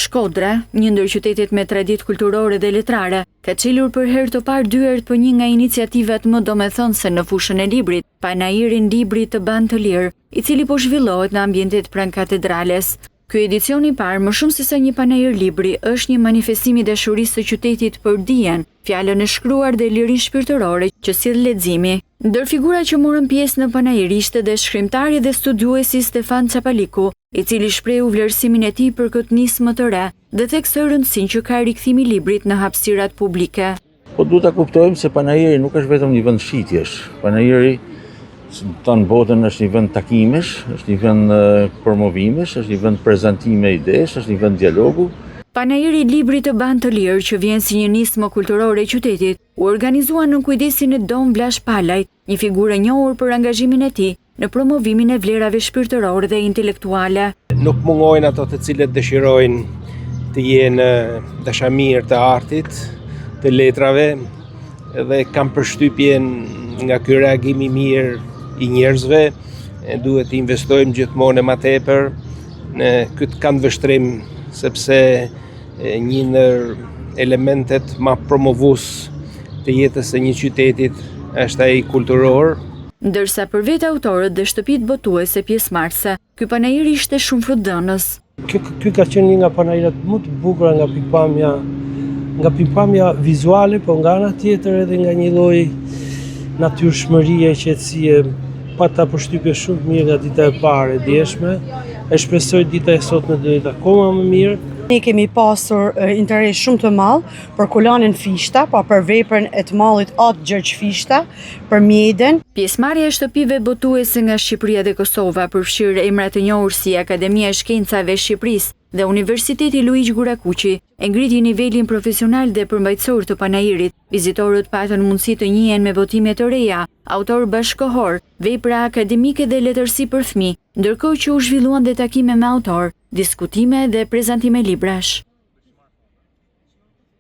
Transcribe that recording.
Shkodra, një ndër qytetet me traditë kulturore dhe letrare, ka çelur për herë të parë dyert për një nga iniciativat më domethënëse në fushën e librit, panairin Libri të Ban të Lirë, i cili po zhvillohet në ambientet pranë katedrales. Ky edicion i parë, më shumë se sa një panair libri, është një manifestim i dashurisë së qytetit për dijen, fjalën e shkruar dhe lirinë shpirtërore që sjell leximi. Ndër figurat që morën pjesë në panair ishte dhe shkrimtari dhe studiuesi Stefan Çapaliku, i cili shprehu vlerësimin e tij për këtë nismë të re dhe thekse rëndësinë që ka rikthimi i librit në hapësirat publike. Po duhet ta kuptojmë se panairi nuk është vetëm një vend shitjesh. Panairi në botën është një vend takimesh, është një vend promovimesh, është një vend prezantime idesh, është një vend dialogu. Panairi Libri të Ban të Lirë, që vjen si një nismë kulturore e qytetit, u organizua në kujdesin e Dom Blash Palajt, një figurë e njohur për angazhimin e tij në promovimin e vlerave shpirtërore dhe intelektuale. Nuk mungojnë ato të cilët dëshirojnë të jenë dashamirë të artit, të letrave, dhe kam përshtypjen nga ky reagim i mirë i njerëzve, duhet të investojmë gjithmonë më tepër në këtë këndvështrim, sepse një ndër elementet më promovues të jetës së një qytetit është ai kulturor. Ndërsa për vetë autorët dhe shtëpitë botuese pjesëmarrëse, ky panair ishte shumë frutëdhënës. Ky ka qenë një nga panairat më të bukura nga pikpamja vizuale, po nga ana tjetër edhe nga një lloj natyrshmërie e qetësie. Pata përshtypje shumë mirë nga dita e parë e djeshme. E shpresoj dita e sotme do jetë akoma më mirë. Ne kemi pasur interes shumë të madh për kolonin Fishta, pa për veprën e të mallit Atë Gjergj Fishta, për mjeden. Pjesëmarrja e shtëpive botuese nga Shqipëria dhe Kosova përfshir emra të njohur si Akademia e Shkencave e Shqipërisë dhe Universiteti Luiq Gurakuqi, e ngriti nivelin profesional dhe përmbajtësor të panairit. Vizitorët patën mundësi të njihen me votime të reja, autor bashkëkohor, vepra akademike dhe letërsi për fëmijë, ndërkohë që u zhvilluan dhe takime me autor, diskutime dhe prezantime librash.